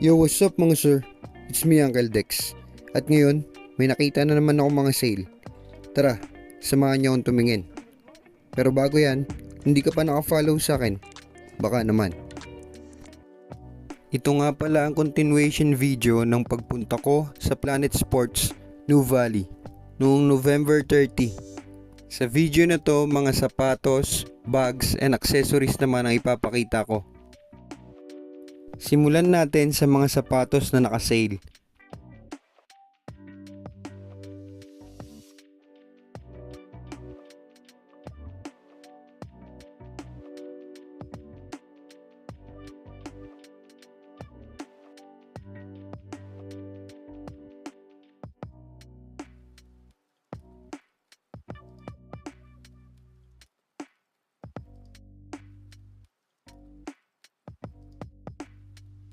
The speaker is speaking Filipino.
Yo, what's up mga sir? It's me, Uncle Dex. At ngayon, may nakita na naman ako mga sale. Tara, samahan niyo akong tumingin. Pero bago yan, hindi ka pa naka-follow sa akin. Baka naman. Ito nga pala ang continuation video ng pagpunta ko sa Planet Sports, New Valley, noong November 30. Sa video na to, mga sapatos, bags, and accessories naman ang ipapakita ko. Simulan natin sa mga sapatos na naka-sale.